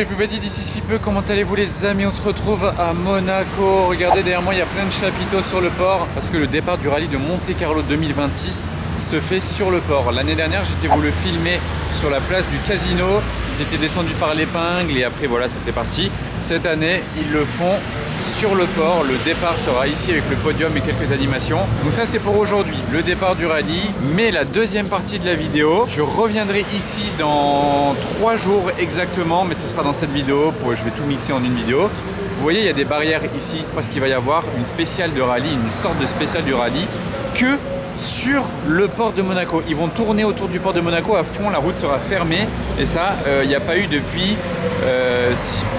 everybody, this is Fipe. Comment allez-vous les amis? On se retrouve à Monaco. Regardez derrière moi, il y a plein de chapiteaux sur le port parce que le départ du rallye de Monte-Carlo 2026 se fait sur le port. L'année dernière, j'étais voulu filmer sur la place du casino. Ils étaient descendus par l'épingle et après voilà, c'était parti. Cette année, ils le font sur le port. Le départ sera ici avec le podium et quelques animations. Donc ça, c'est pour aujourd'hui, le départ du rallye. Mais la deuxième partie de la vidéo, je reviendrai ici dans 3 jours exactement, mais ce sera dans cette vidéo. Je vais tout mixer en une vidéo. Vous voyez, il y a des barrières ici parce qu'il va y avoir une spéciale de rallye, une sorte de spéciale du rallye que sur le port de Monaco. Ils vont tourner autour du port de Monaco à fond, la route sera fermée et ça, il n'y a pas eu depuis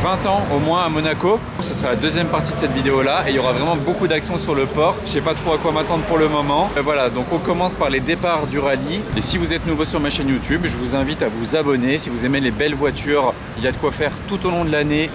20 ans au moins à Monaco. Ce sera la deuxième partie de cette vidéo là et il y aura vraiment beaucoup d'actions sur le port. Je ne sais pas trop à quoi m'attendre pour le moment. Voilà, donc on commence par les départs du rallye. Et si vous êtes nouveau sur ma chaîne YouTube, je vous invite à vous abonner. Si vous aimez les belles voitures, il y a de quoi faire tout au long de l'année.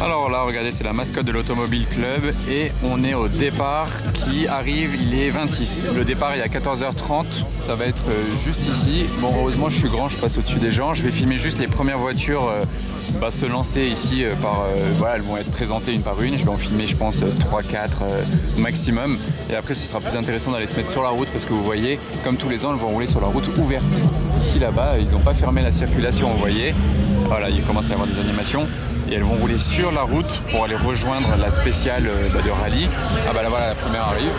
Alors là, regardez, c'est la mascotte de l'Automobile Club et on est au départ qui arrive, il est 26. Le départ il est à 14h30, ça va être juste ici. Bon, heureusement je suis grand, je passe au-dessus des gens. Je vais filmer juste les premières voitures se lancer ici voilà, elles vont être présentées une par une. Je vais en filmer je pense 3-4 maximum. Et après ce sera plus intéressant d'aller se mettre sur la route parce que vous voyez, comme tous les ans, elles vont rouler sur la route ouverte. Ici là-bas, ils n'ont pas fermé la circulation, vous voyez. Voilà, il commence à y avoir des animations. Et elles vont rouler sur la route pour aller rejoindre la spéciale de rallye. Ah bah là voilà, la première arrive.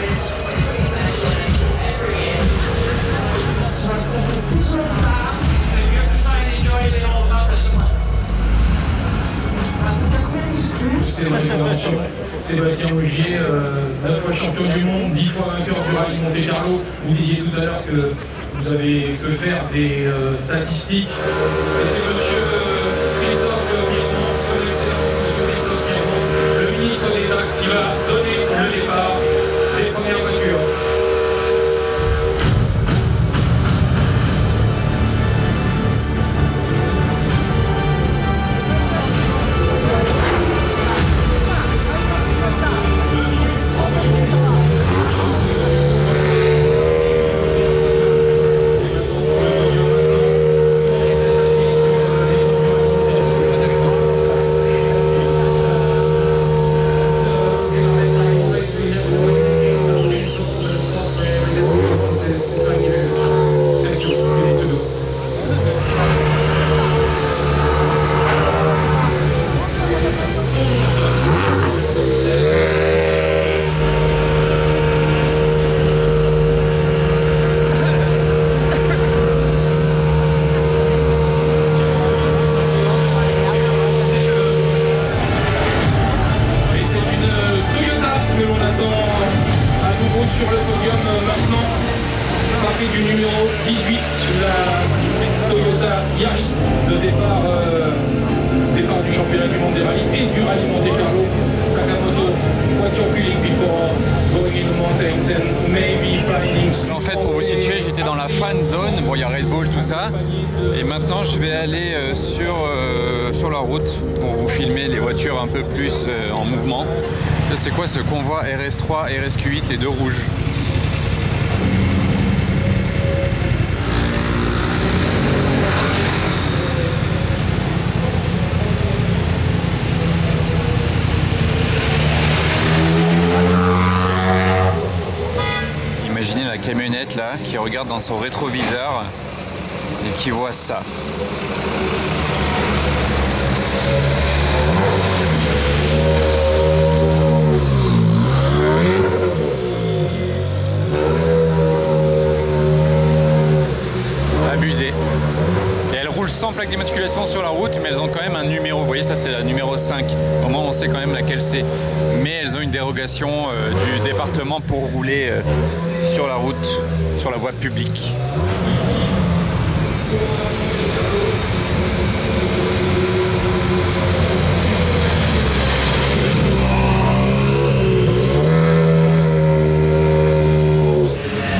Sébastien Ogier, 9 fois champion du monde, 10 fois vainqueur du rallye Monte-Carlo. Vous disiez tout à l'heure que vous avez que faire des statistiques. Et c'est monsieur qui va donner le départ des premières voitures. Sur le podium maintenant, ça fait du numéro 18, la Toyota Yaris, le départ du championnat du monde des rallyes et du rallye Monte-Carlo. Kakamoto, what's your feeling before going in the mountains and maybe finding... En fait, pour vous situer, j'étais dans la fan zone, bon il y a Red Bull, tout ça, et maintenant je vais aller sur la route pour vous filmer les voitures un peu plus en mouvement. C'est quoi ce convoi RS3, RSQ8, les deux rouges? Imaginez la camionnette là qui regarde dans son rétroviseur et qui voit ça. Abusé. Et elles roulent sans plaque d'immatriculation sur la route, mais elles ont quand même un numéro. Vous voyez, ça c'est la numéro 5. Au moins on sait quand même laquelle c'est. Mais elles ont une dérogation du département pour rouler sur la route, sur la voie publique.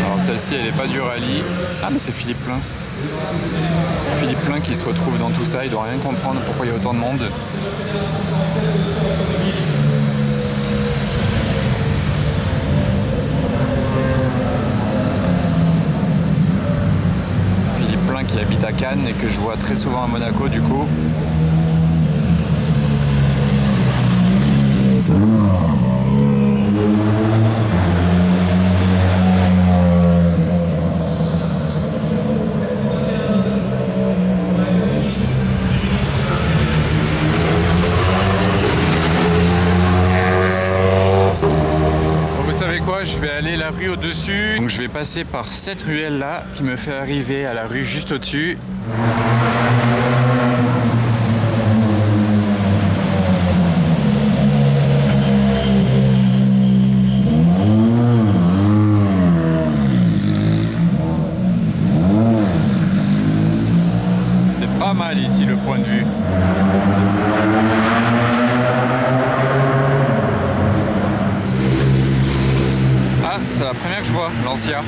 Alors celle-ci elle n'est pas du rallye. Ah mais c'est Philippe Plein. Philippe Plein qui se retrouve dans tout ça, il doit rien comprendre pourquoi il y a autant de monde. j'habite à Cannes et que je vois très souvent à Monaco du coup. Je vais aller la rue au-dessus, donc je vais passer par cette ruelle là qui me fait arriver à la rue juste au-dessus. C'est pas mal ici le point de vue. C'est la première que je vois, Lancia.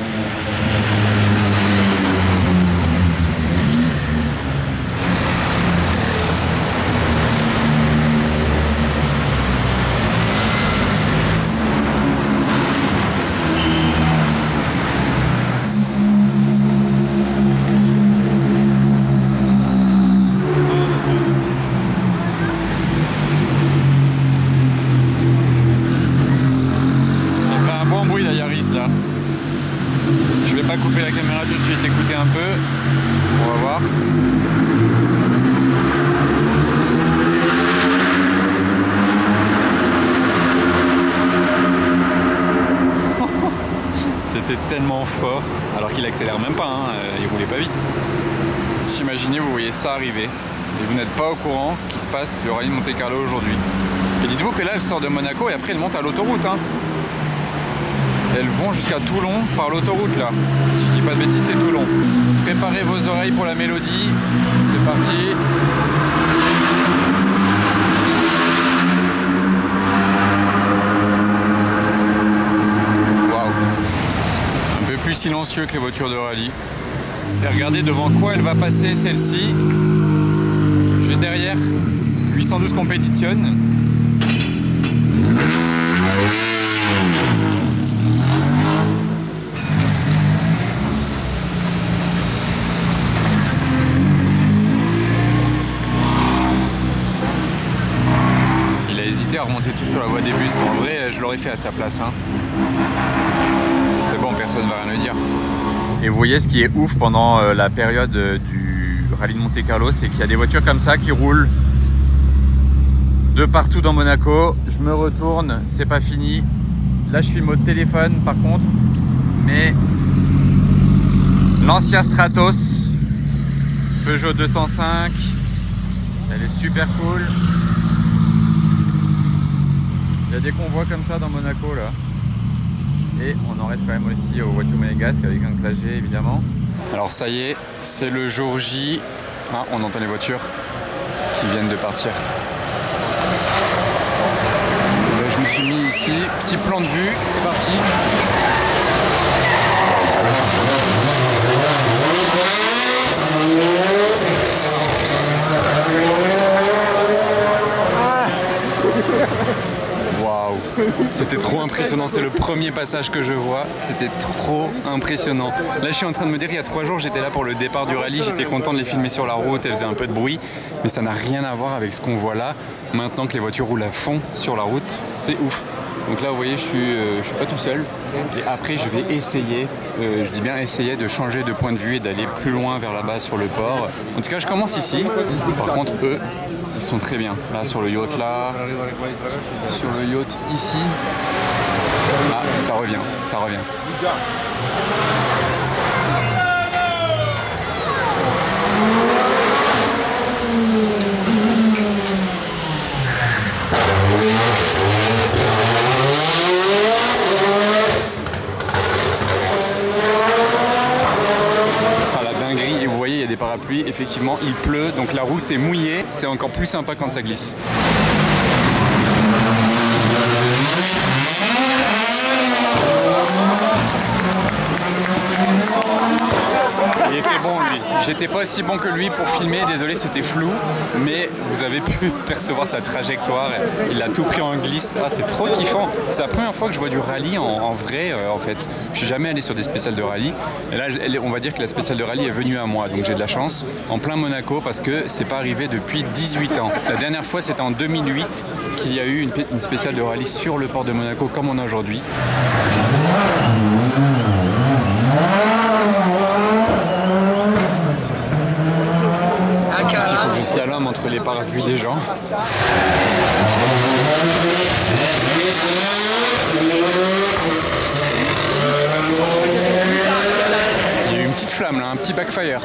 Je vais pas couper la caméra tout de suite, écoutez un peu, on va voir. C'était tellement fort, alors qu'il accélère même pas, hein, il roulait pas vite. J'imaginais, vous voyez ça arriver, et vous n'êtes pas au courant qu'il se passe le rallye de Monte-Carlo aujourd'hui. Et dites-vous que là, elle sort de Monaco et après elle monte à l'autoroute. Hein. Elles vont jusqu'à Toulon par l'autoroute là. Si je dis pas de bêtises, c'est Toulon. Préparez vos oreilles pour la mélodie. C'est parti. Waouh. Un peu plus silencieux que les voitures de rallye. Et regardez devant quoi elle va passer celle-ci. Juste derrière. 812 Competition. À remonter tout sur la voie des bus. En vrai, je l'aurais fait à sa place. Hein. C'est bon, personne ne va rien me dire. Et vous voyez, ce qui est ouf pendant la période du rallye de Monte-Carlo, c'est qu'il y a des voitures comme ça qui roulent de partout dans Monaco. Je me retourne, c'est pas fini. Là, je filme au téléphone par contre. Mais Lancia Stratos, Peugeot 205, elle est super cool. Il y a des convois comme ça dans Monaco là. Et on en reste quand même aussi au voiture monégasque avec un classe G évidemment. Alors ça y est, c'est le jour J. Ah, on entend les voitures qui viennent de partir. Là, je me suis mis ici, petit plan de vue, c'est parti. Waouh, c'était trop impressionnant, c'est le premier passage que je vois, c'était trop impressionnant. Là je suis en train de me dire, il y a 3 jours j'étais là pour le départ du rallye, j'étais content de les filmer sur la route, elles faisaient un peu de bruit, mais ça n'a rien à voir avec ce qu'on voit là, maintenant que les voitures roulent à fond sur la route, c'est ouf. Donc là vous voyez, je suis pas tout seul, et après je vais essayer, je dis bien essayer de changer de point de vue et d'aller plus loin vers là-bas sur le port. En tout cas je commence ici, par contre eux, ils sont très bien. Là sur le yacht là, sur le yacht ici. Ah, ça revient, ça revient. Des parapluies, effectivement il pleut donc la route est mouillée, c'est encore plus sympa quand ça glisse. Il était bon lui. J'étais pas aussi bon que lui pour filmer, désolé c'était flou, mais vous avez pu percevoir sa trajectoire. Il a tout pris en glisse. Ah, c'est trop kiffant. C'est la première fois que je vois du rallye en vrai en fait. Je suis jamais allé sur des spéciales de rallye. Et là, on va dire que la spéciale de rallye est venue à moi, donc j'ai de la chance. En plein Monaco parce que c'est pas arrivé depuis 18 ans. La dernière fois c'était en 2008 qu'il y a eu une spéciale de rallye sur le port de Monaco comme on a aujourd'hui. Il faut que je slalom entre les parapluies des gens. Il y a eu une petite flamme là, un petit backfire.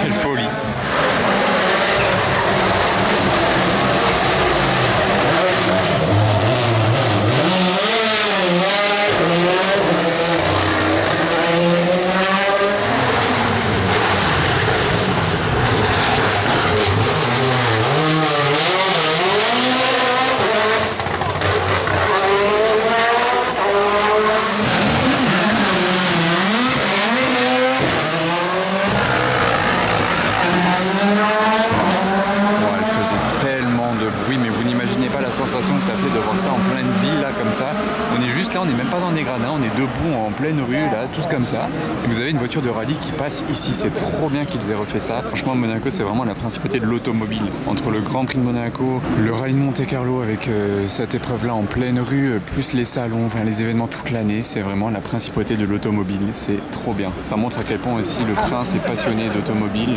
Quelle folie. Que ça fait de voir ça en pleine ville là comme ça. On est juste là, on n'est même pas dans des gradins, on est debout en pleine rue là, tous comme ça. Et vous avez une voiture de rallye qui passe ici, c'est trop bien qu'ils aient refait ça. Franchement Monaco c'est vraiment la principauté de l'automobile. Entre le Grand Prix de Monaco, le rallye de Monte-Carlo avec cette épreuve là en pleine rue, plus les salons, enfin les événements toute l'année, c'est vraiment la principauté de l'automobile. C'est trop bien. Ça montre à quel point aussi le prince est passionné d'automobile.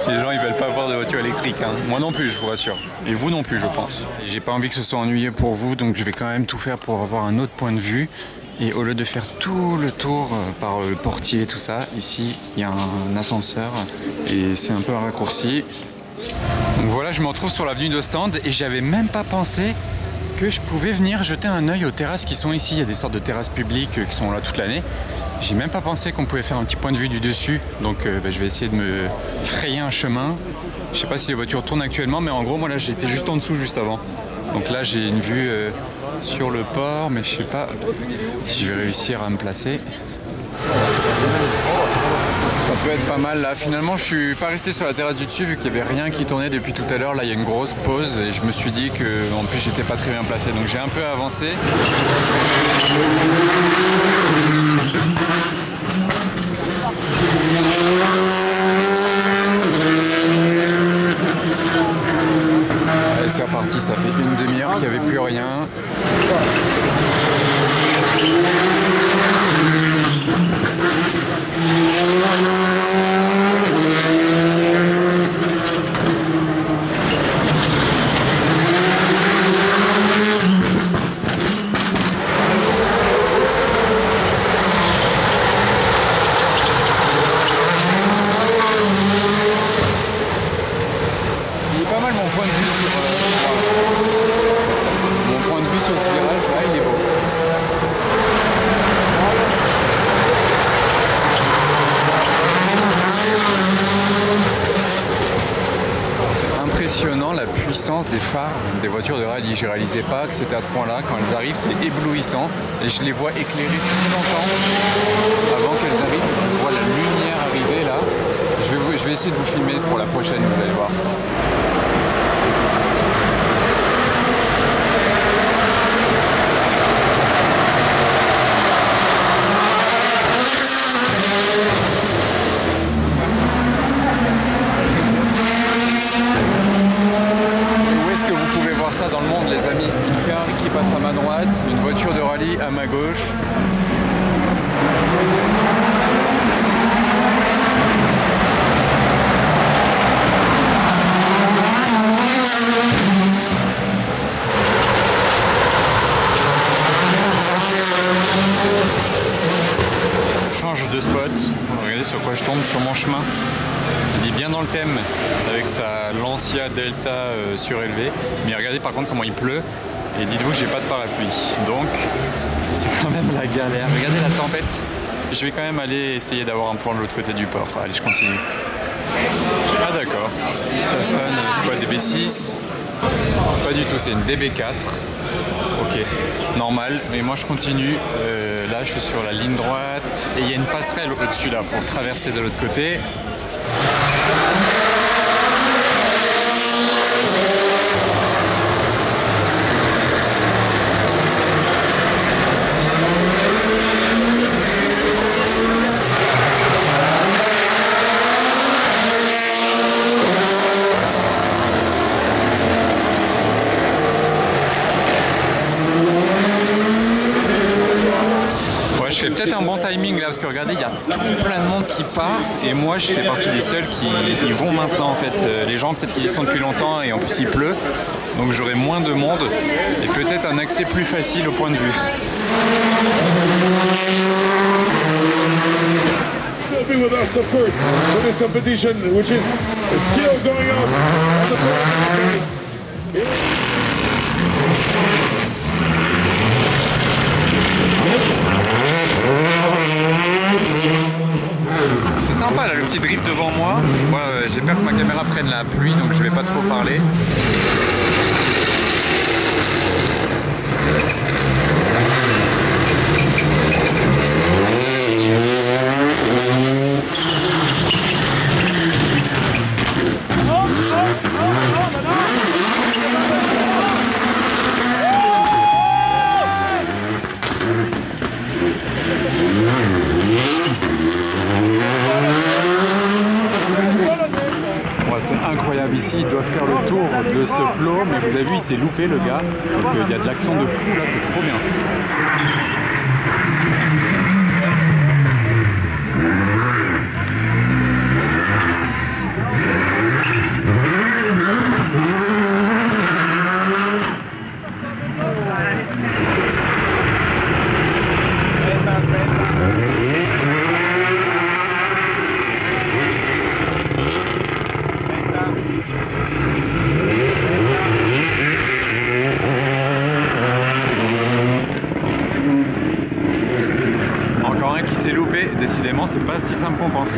Les gens ils veulent pas voir de voiture électrique, hein. Moi non plus je vous rassure. Et vous non plus je pense. J'ai pas envie que ce soit ennuyeux pour vous, donc je vais quand même tout faire pour avoir un autre point de vue. Et au lieu de faire tout le tour par le portier et tout ça, ici il y a un ascenseur et c'est un peu un raccourci. Donc voilà, je me retrouve sur l'avenue d'Ostende et j'avais même pas pensé que je pouvais venir jeter un œil aux terrasses qui sont ici. Il y a des sortes de terrasses publiques qui sont là toute l'année. J'ai même pas pensé qu'on pouvait faire un petit point de vue du dessus, donc je vais essayer de me frayer un chemin. Je sais pas si les voitures tournent actuellement, mais en gros moi là j'étais juste en dessous juste avant. Donc là j'ai une vue sur le port, mais je sais pas si je vais réussir à me placer. Ça peut être pas mal là. Finalement je suis pas resté sur la terrasse du dessus vu qu'il y avait rien qui tournait depuis tout à l'heure. Là il y a une grosse pause et je me suis dit que en plus j'étais pas très bien placé, donc j'ai un peu avancé. Allez, c'est reparti, ça fait une demi-heure qu'il n'y avait plus rien. La puissance des phares des voitures de rallye. Je réalisais pas que c'était à ce point-là. Quand elles arrivent, c'est éblouissant et je les vois éclairer tout longtemps avant qu'elles arrivent. Je vois la lumière arriver là. Je vais essayer de vous filmer pour la prochaine, vous allez voir. à ma gauche. Change de spot. Regardez sur quoi je tombe sur mon chemin. Il est bien dans le thème avec sa Lancia Delta surélevée. Mais regardez par contre comment il pleut. Et dites-vous que j'ai pas de parapluie. Donc c'est quand même la galère. Regardez la tempête. Je vais quand même aller essayer d'avoir un plan de l'autre côté du port. Allez, je continue. Ah d'accord. Petite Aston, c'est quoi, DB6? Pas du tout, c'est une DB4. Ok, normal. Mais moi je continue. Là je suis sur la ligne droite. Et il y a une passerelle au-dessus là pour traverser de l'autre côté. Je fais peut-être un bon timing là parce que regardez, il y a plein de monde qui part et moi je fais partie des seuls qui y vont maintenant en fait. Les gens peut-être qu'ils y sont depuis longtemps et en plus il pleut, donc j'aurai moins de monde et peut-être un accès plus facile au point de vue. Be with us, of course, for this competition, which is still going on the C'est sympa là, le petit drift devant moi. Moi j'ai peur que ma caméra prenne la pluie donc je vais pas trop parler. C'est incroyable ici, ils doivent faire le tour de ce plot, mais vous avez vu, il s'est loupé le gars, donc il y a de l'action de fou là, c'est trop bien. Encore un qui s'est loupé, décidément c'est pas si simple qu'on pense.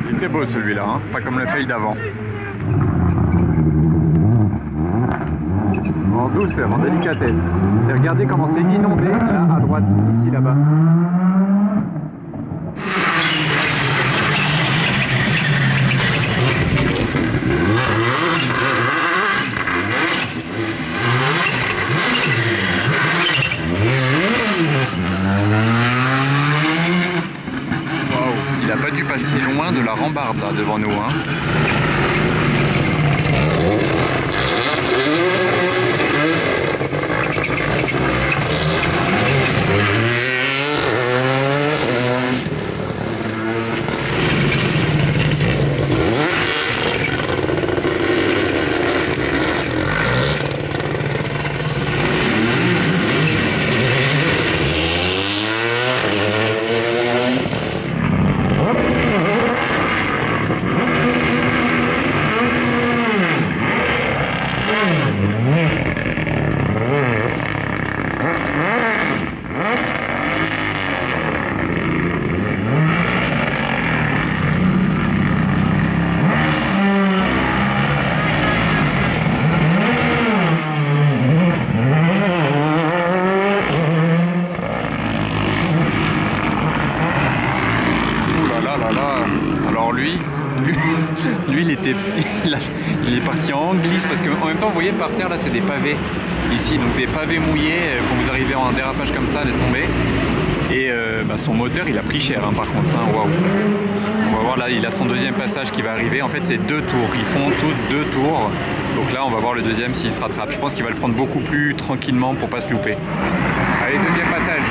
Il était beau celui-là, hein, pas comme le fail d'avant. En douceur, en délicatesse. Et regardez comment c'est inondé là à droite, ici là-bas. Waouh, il a pas dû passer loin de la rambarde là devant nous, hein. Il est parti en glisse parce qu'en même temps vous voyez par terre là c'est des pavés ici, donc des pavés mouillés quand vous arrivez en dérapage comme ça, laisse tomber. Et son moteur il a pris cher hein, par contre, hein, waouh. On va voir là, il a son deuxième passage qui va arriver. En fait c'est 2 tours, ils font tous 2 tours. Donc là on va voir le deuxième s'il se rattrape. Je pense qu'il va le prendre beaucoup plus tranquillement pour pas se louper. Allez, deuxième passage.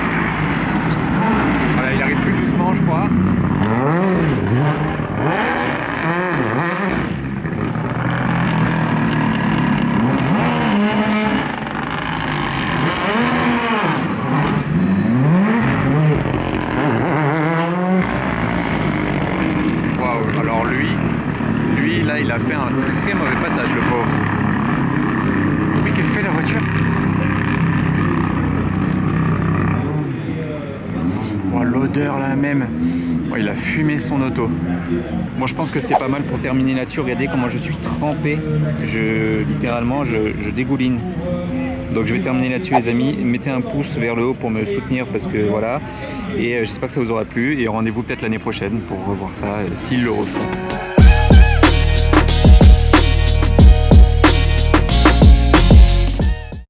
Voilà, il arrive plus doucement je crois. Waouh, alors lui là il a fait un très mauvais passage le pauvre. Oui, qu'elle fait la voiture? Oh, l'odeur là même. Oh, il a fumé son auto. Bon, je pense que c'était pas mal pour terminer là-dessus. Regardez comment je suis trempé. Littéralement, je dégouline. Donc je vais terminer là-dessus les amis. Mettez un pouce vers le haut pour me soutenir parce que voilà. Et j'espère que ça vous aura plu. Et rendez-vous peut-être l'année prochaine pour revoir ça s'ils le refont.